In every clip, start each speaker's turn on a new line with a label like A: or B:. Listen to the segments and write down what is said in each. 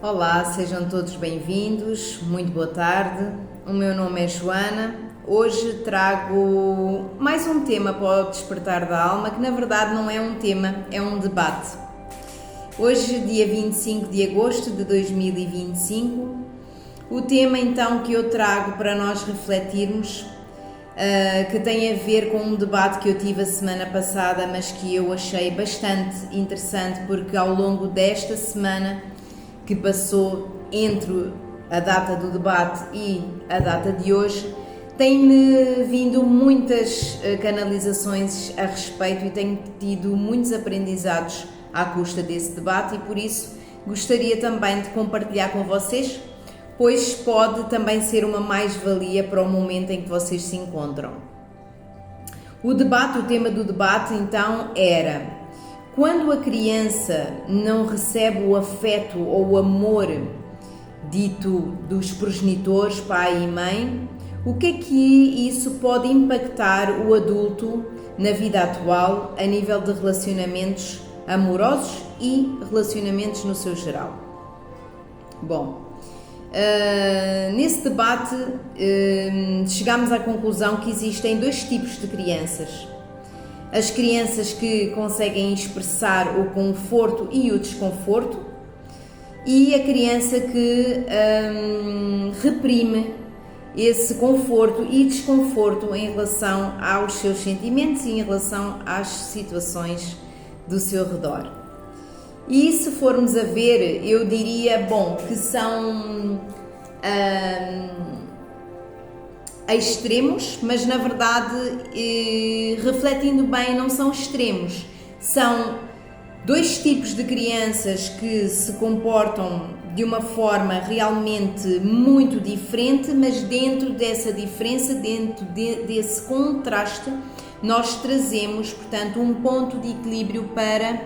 A: Olá, sejam todos bem-vindos, muito boa tarde. O meu nome é Joana. Hoje trago mais um tema para o despertar da alma, que na verdade não é um tema, é um debate. Hoje, dia 25 de agosto de 2025, o tema então que eu trago para nós refletirmos, que tem a ver com um debate que eu tive a semana passada, mas que eu achei bastante interessante, porque ao longo desta semana que passou entre a data do debate e a data de hoje, tem-me vindo muitas canalizações a respeito e tenho tido muitos aprendizados à custa desse debate, e por isso gostaria também de compartilhar com vocês, pois pode também ser uma mais-valia para o momento em que vocês se encontram. O tema do debate então era: quando a criança não recebe o afeto ou o amor dito dos progenitores, pai e mãe, o que é que isso pode impactar o adulto na vida atual a nível de relacionamentos amorosos e relacionamentos no seu geral? Bom, nesse debate chegámos à conclusão que existem dois tipos de crianças. As crianças que conseguem expressar o conforto e o desconforto, e a criança que reprime esse conforto e desconforto em relação aos seus sentimentos e em relação às situações do seu redor. E se formos a ver, eu diria, que são extremos, mas na verdade, refletindo bem, não são extremos. São dois tipos de crianças que se comportam de uma forma realmente muito diferente, mas dentro dessa diferença, dentro desse contraste, nós trazemos, portanto, um ponto de equilíbrio para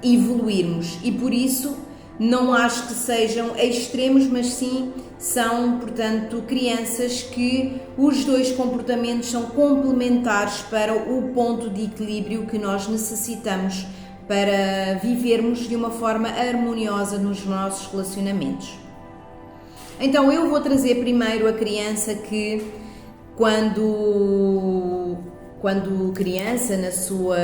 A: evoluirmos, e por isso não acho que sejam extremos, mas sim são, portanto, crianças que os dois comportamentos são complementares para o ponto de equilíbrio que nós necessitamos para vivermos de uma forma harmoniosa nos nossos relacionamentos. Então eu vou trazer primeiro a criança que, quando criança, na sua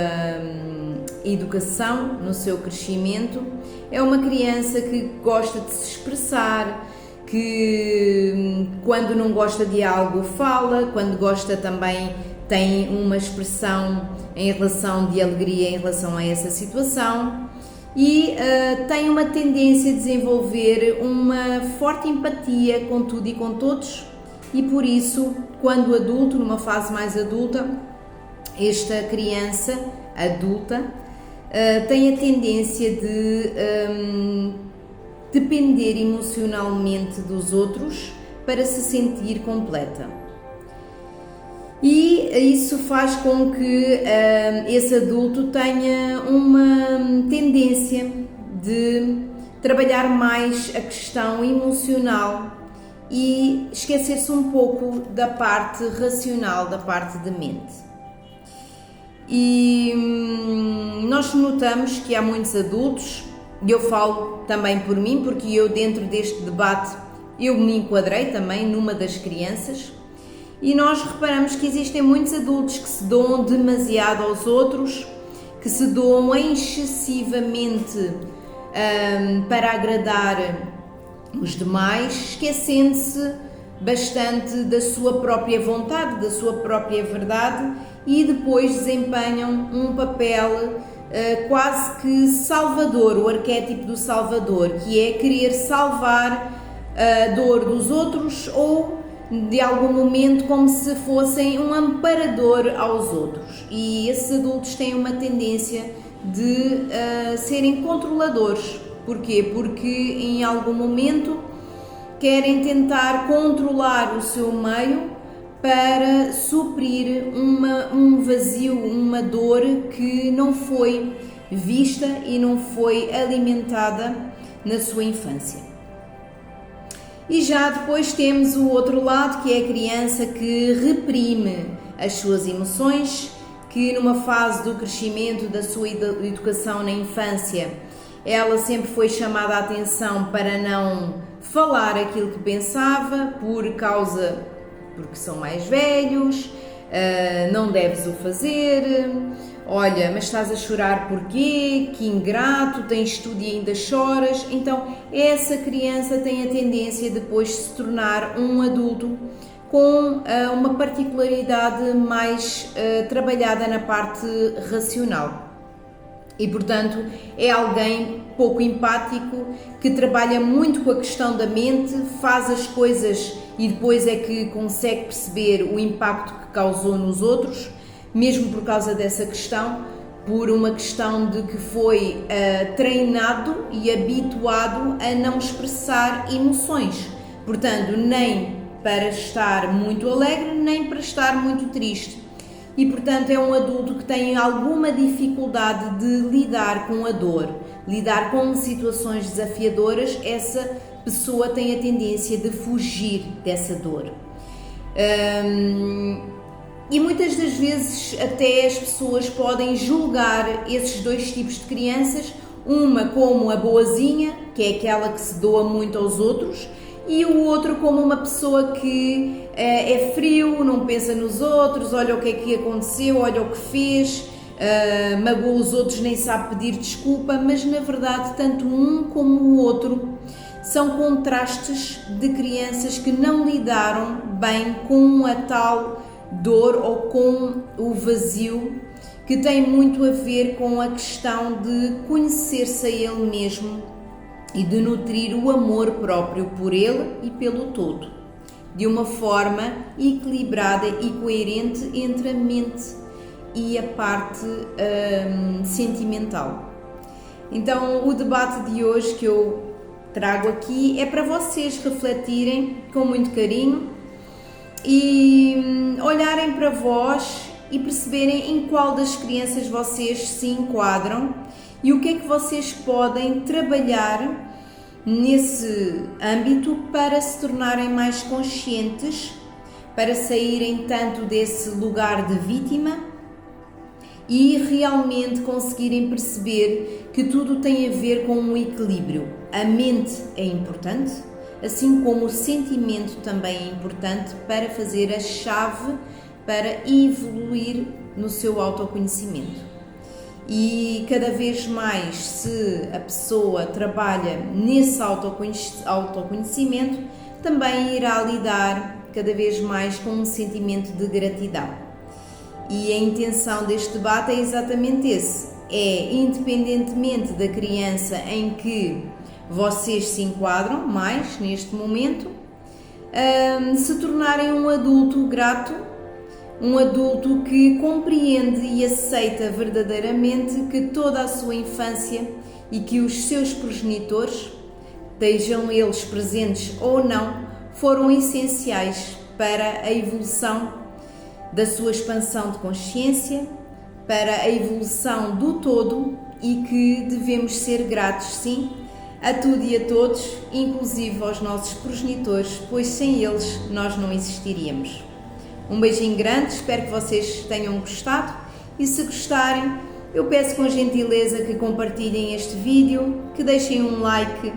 A: educação, no seu crescimento, é uma criança que gosta de se expressar, que quando não gosta de algo fala, quando gosta também tem uma expressão em relação de alegria em relação a essa situação, e tem uma tendência a desenvolver uma forte empatia com tudo e com todos, e por isso, quando adulto, numa fase mais adulta, esta criança adulta tem a tendência de depender emocionalmente dos outros para se sentir completa. E isso faz com que esse adulto tenha uma tendência de trabalhar mais a questão emocional e esquecer-se um pouco da parte racional, da parte da mente. E nós notamos que há muitos adultos, e eu falo também por mim, porque eu, dentro deste debate, eu me enquadrei também numa das crianças, e nós reparamos que existem muitos adultos que se doam demasiado aos outros, que se doam excessivamente para agradar os demais, esquecendo-se bastante da sua própria vontade, da sua própria verdade, e depois desempenham um papel quase que salvador, o arquétipo do salvador, que é querer salvar a dor dos outros, ou de algum momento como se fossem um amparador aos outros. E esses adultos têm uma tendência de serem controladores. Porquê? Porque em algum momento querem tentar controlar o seu meio para suprir um vazio, uma dor que não foi vista e não foi alimentada na sua infância. E já depois temos o outro lado, que é a criança que reprime as suas emoções, que numa fase do crescimento da sua educação na infância ela sempre foi chamada a atenção para não falar aquilo que pensava porque são mais velhos, não deves o fazer, olha, mas estás a chorar porquê? Que ingrato, tens tudo e ainda choras. Então essa criança tem a tendência depois de se tornar um adulto com uma particularidade mais trabalhada na parte racional. E, portanto, é alguém pouco empático, que trabalha muito com a questão da mente, faz as coisas e depois é que consegue perceber o impacto que causou nos outros, mesmo por causa dessa questão, por uma questão de que foi treinado e habituado a não expressar emoções. Portanto, nem para estar muito alegre, nem para estar muito triste. E, portanto, é um adulto que tem alguma dificuldade de lidar com a dor, lidar com situações desafiadoras. Essa pessoa tem a tendência de fugir dessa dor. E muitas das vezes até as pessoas podem julgar esses dois tipos de crianças, uma como a boazinha, que é aquela que se doa muito aos outros, e o outro como uma pessoa que é frio, não pensa nos outros, olha o que é que aconteceu, olha o que fez, magoa os outros, nem sabe pedir desculpa, mas na verdade tanto um como o outro são contrastes de crianças que não lidaram bem com a tal dor ou com o vazio, que tem muito a ver com a questão de conhecer-se a ele mesmo e de nutrir o amor próprio por ele e pelo todo, de uma forma equilibrada e coerente entre a mente e a parte sentimental. Então, o debate de hoje que eu trago aqui é para vocês refletirem com muito carinho e olharem para vós e perceberem em qual das crianças vocês se enquadram e o que é que vocês podem trabalhar nesse âmbito para se tornarem mais conscientes, para saírem tanto desse lugar de vítima e realmente conseguirem perceber que tudo tem a ver com um equilíbrio. A mente é importante, assim como o sentimento também é importante para fazer a chave para evoluir no seu autoconhecimento. E cada vez mais, se a pessoa trabalha nesse autoconhecimento, também irá lidar cada vez mais com um sentimento de gratidão. E a intenção deste debate é exatamente esse: é, independentemente da criança em que vocês se enquadram mais neste momento, se tornarem um adulto grato, um adulto que compreende e aceita verdadeiramente que toda a sua infância e que os seus progenitores, estejam eles presentes ou não, foram essenciais para a evolução da sua expansão de consciência, para a evolução do todo, e que devemos ser gratos, sim, a tudo e a todos, inclusive aos nossos progenitores, pois sem eles nós não existiríamos. Um beijinho grande, espero que vocês tenham gostado e, se gostarem, eu peço com gentileza que compartilhem este vídeo, que deixem um like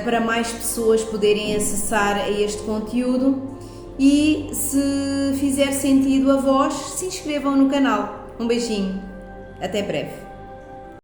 A: para mais pessoas poderem acessar a este conteúdo e, se fizer sentido a vós, se inscrevam no canal. Um beijinho, até breve.